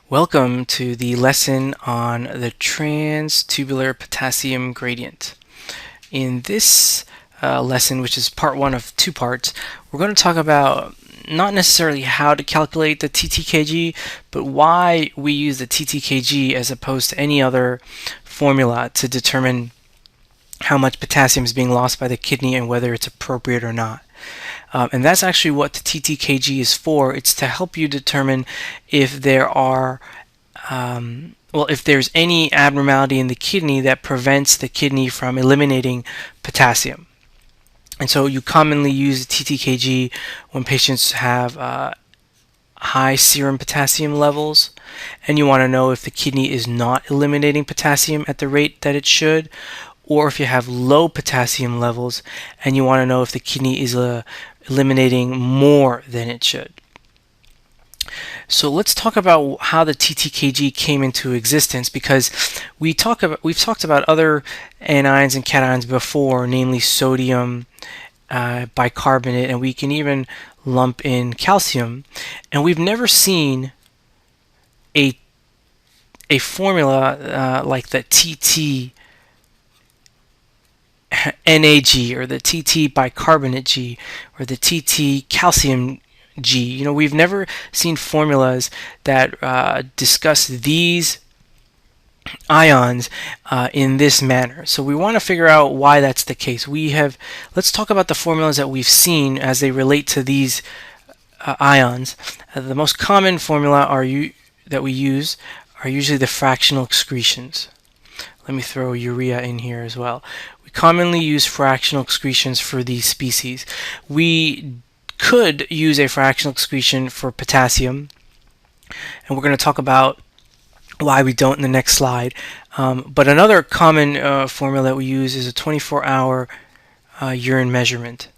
Welcome to the lesson on the trans-tubular potassium gradient. In this lesson, which is part one of two parts, we're going to talk about not necessarily how to calculate the TTKG, but why we use the TTKG as opposed to any other formula to determine how much potassium is being lost by the kidney and whether it's appropriate or not. And that's actually what the TTKG is for. It's to help you determine if there are, if there's any abnormality in the kidney that prevents the kidney from eliminating potassium. And so you commonly use the TTKG when patients have high serum potassium levels, and you want to know if the kidney is not eliminating potassium at the rate that it should, or if you have low potassium levels and you want to know if the kidney is eliminating more than it should. So let's talk about how the TTKG came into existence, because we've talked about other anions and cations before, namely sodium, bicarbonate, and we can even lump in calcium, and we've never seen a formula like the TT NAG or the TT bicarbonate G or the TT calcium G. You know, we've never seen formulas that discuss these ions in this manner. So we want to figure out why that's the case. Let's talk about the formulas that we've seen as they relate to these ions. The most common formula that we use are usually the fractional excretions. Let me throw urea in here as well. We commonly use fractional excretions for these species. We could use a fractional excretion for potassium, and we're going to talk about why we don't in the next slide. But another common formula that we use is a 24-hour urine measurement.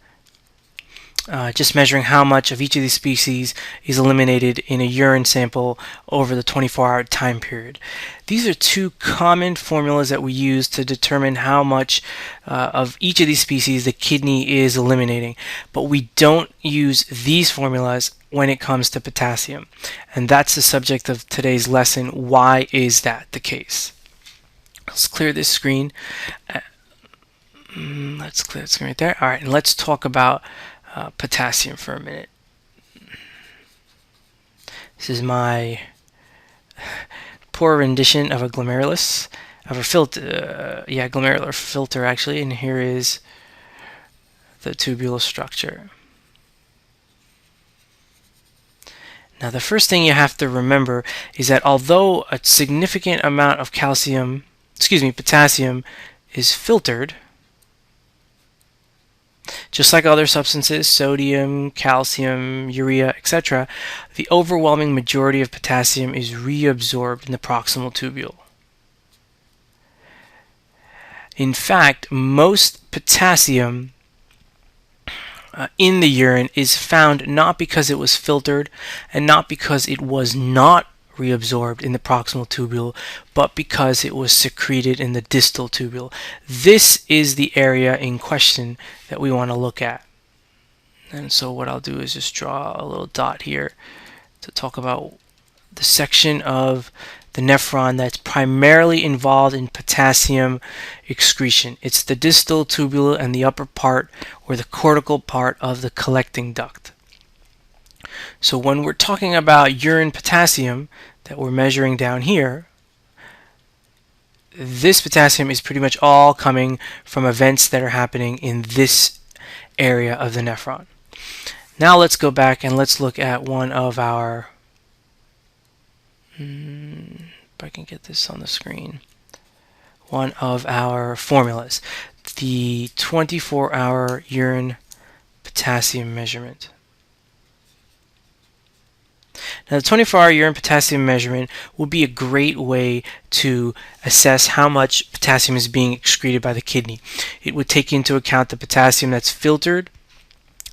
Just measuring how much of each of these species is eliminated in a urine sample over the 24-hour time period. These are two common formulas that we use to determine how much of each of these species the kidney is eliminating, but we don't use these formulas when it comes to potassium, and that's the subject of today's lesson. Why is that the case? Let's clear this screen. Let's clear the screen right there. All right, and let's talk about potassium for a minute. This is my poor rendition of a glomerulus, of a filter, glomerular filter actually, and here is the tubular structure. Now the first thing you have to remember is that although a significant amount of potassium is filtered, just like other substances, sodium, calcium, urea, etc., the overwhelming majority of potassium is reabsorbed in the proximal tubule. In fact, most potassium in the urine is found not because it was filtered and not because it was not reabsorbed in the proximal tubule, but because it was secreted in the distal tubule. This is the area in question that we want to look at. And so what I'll do is just draw a little dot here to talk about the section of the nephron that's primarily involved in potassium excretion. It's the distal tubule and the upper part, or the cortical part, of the collecting duct. So when we're talking about urine potassium that we're measuring down here, this potassium is pretty much all coming from events that are happening in this area of the nephron. Now let's go back and let's look at one of our, if I can get this on the screen, one of our formulas, the 24-hour urine potassium measurement. Now, the 24-hour urine potassium measurement will be a great way to assess how much potassium is being excreted by the kidney. It would take into account the potassium that's filtered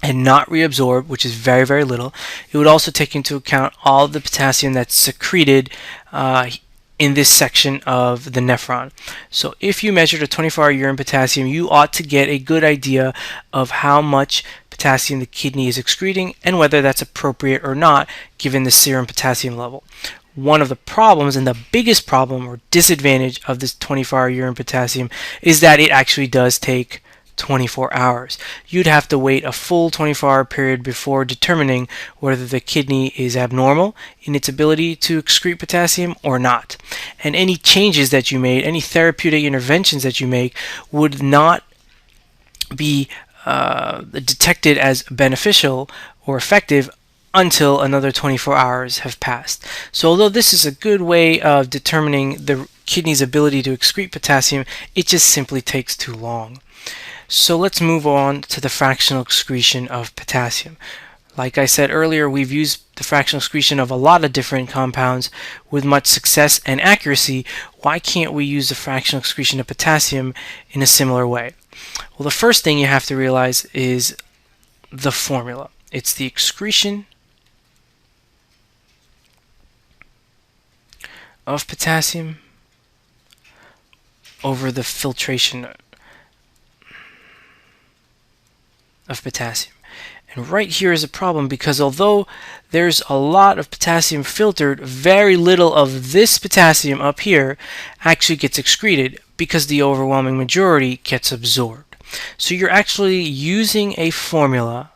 and not reabsorbed, which is very, very little. It would also take into account all of the potassium that's secreted in this section of the nephron. So if you measured a 24-hour urine potassium, you ought to get a good idea of how much potassium the kidney is excreting and whether that's appropriate or not given the serum potassium level. one of the problems, and the biggest problem or disadvantage of this 24-hour urine potassium, is that it actually does take 24 hours. You'd have to wait a full 24-hour period before determining whether the kidney is abnormal in its ability to excrete potassium or not. And any changes that you made, any therapeutic interventions that you make, would not be detected as beneficial or effective until another 24 hours have passed. So although this is a good way of determining the kidney's ability to excrete potassium, it just simply takes too long. So let's move on to the fractional excretion of potassium. Like I said earlier, we've used the fractional excretion of a lot of different compounds with much success and accuracy. Why can't we use the fractional excretion of potassium in a similar way? Well, the first thing you have to realize is the formula. It's the excretion of potassium over the filtration of potassium. And right here is a problem, because although there's a lot of potassium filtered, very little of this potassium up here actually gets excreted, because the overwhelming majority gets absorbed. So you're actually using a formula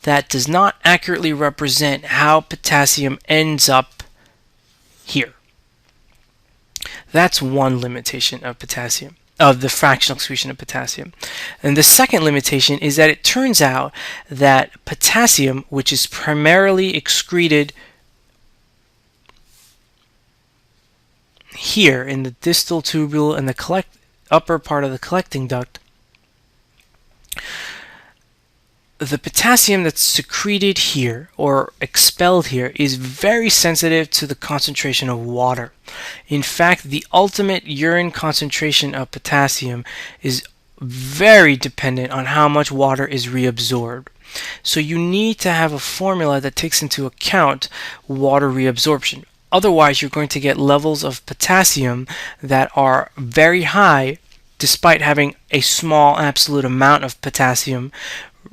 that does not accurately represent how potassium ends up here. That's one limitation of potassium, of the fractional excretion of potassium. And the second limitation is that it turns out that potassium, which is primarily excreted here in the distal tubule and the upper part of the collecting duct, the potassium that's secreted here or expelled here is very sensitive to the concentration of water. In fact, the ultimate urine concentration of potassium is very dependent on how much water is reabsorbed. So you need to have a formula that takes into account water reabsorption. Otherwise, you're going to get levels of potassium that are very high despite having a small absolute amount of potassium.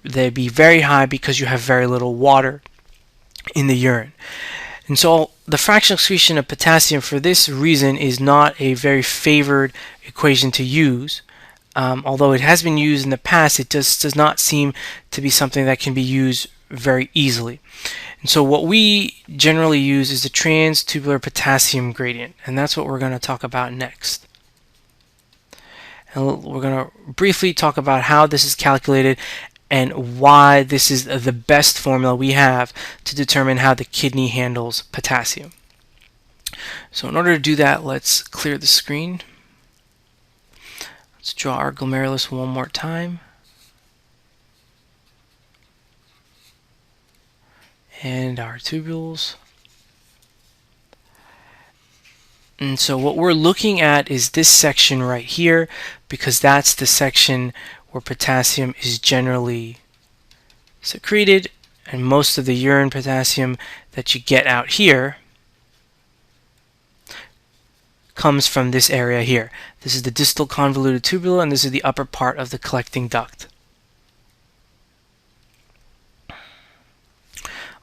They'd be very high because you have very little water in the urine. And so the fractional excretion of potassium for this reason is not a very favored equation to use. Although it has been used in the past, it just does not seem to be something that can be used very easily. And so what we generally use is the trans-tubular potassium gradient, and that's what we're going to talk about next. And we're going to briefly talk about how this is calculated and why this is the best formula we have to determine how the kidney handles potassium. So in order to do that, let's clear the screen. Let's draw our glomerulus one more time. And our tubules. And so what we're looking at is this section right here, because that's the section where potassium is generally secreted, and most of the urine potassium that you get out here comes from this area here. This is the distal convoluted tubule, and this is the upper part of the collecting duct.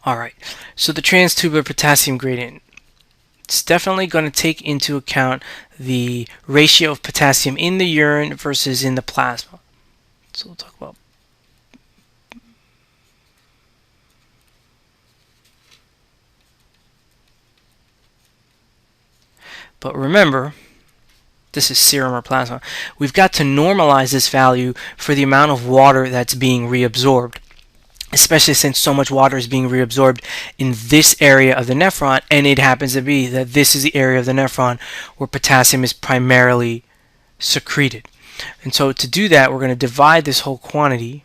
Alright, so the trans-tubular potassium gradient. It's definitely going to take into account the ratio of potassium in the urine versus in the plasma. So we'll talk about but remember, this is serum or plasma. We've got to normalize this value for the amount of water that's being reabsorbed, especially since so much water is being reabsorbed in this area of the nephron, and it happens to be that this is the area of the nephron where potassium is primarily secreted. And so to do that, we're going to divide this whole quantity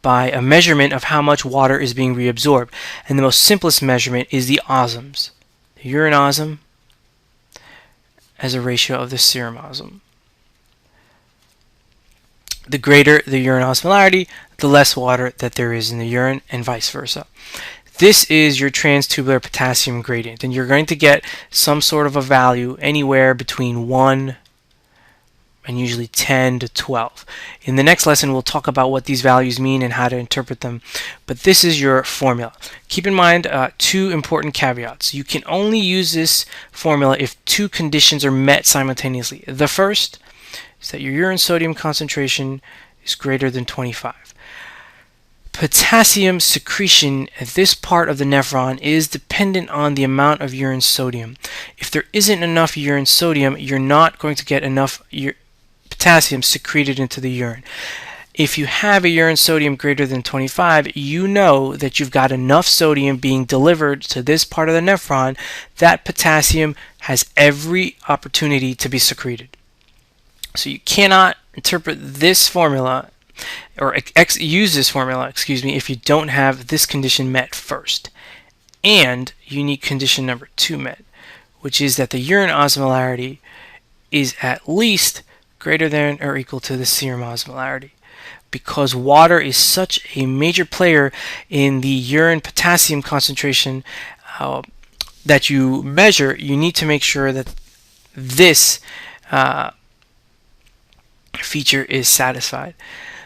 by a measurement of how much water is being reabsorbed. And the most simplest measurement is the osms. The urine osm as a ratio of the serum osm. The greater the urine osmolarity, the less water that there is in the urine, and vice versa. This is your trans-tubular potassium gradient, and you're going to get some sort of a value anywhere between 1 and usually 10 to 12. In the next lesson, we'll talk about what these values mean and how to interpret them. But this is your formula. Keep in mind two important caveats. You can only use this formula if two conditions are met simultaneously. The first is that your urine sodium concentration is greater than 25. Potassium secretion at this part of the nephron is dependent on the amount of urine sodium. If there isn't enough urine sodium, you're not going to get enough potassium secreted into the urine. If you have a urine sodium greater than 25, you know that you've got enough sodium being delivered to this part of the nephron that potassium has every opportunity to be secreted. So you cannot interpret this formula or use this formula, if you don't have this condition met first. And you need condition number 2 met, which is that the urine osmolarity is at least greater than or equal to the serum osmolarity. Because water is such a major player in the urine potassium concentration that you measure, you need to make sure that this feature is satisfied.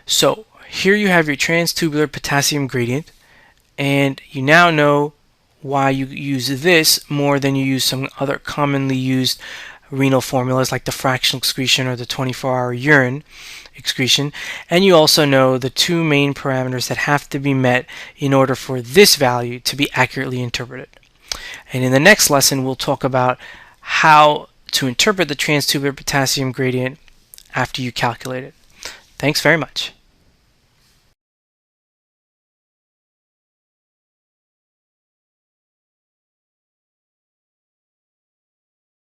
So here you have your trans-tubular potassium gradient, and you now know why you use this more than you use some other commonly used renal formulas like the fractional excretion or the 24-hour urine excretion. And you also know the two main parameters that have to be met in order for this value to be accurately interpreted. And in the next lesson, we'll talk about how to interpret the trans-tubular potassium gradient after you calculate it. Thanks very much.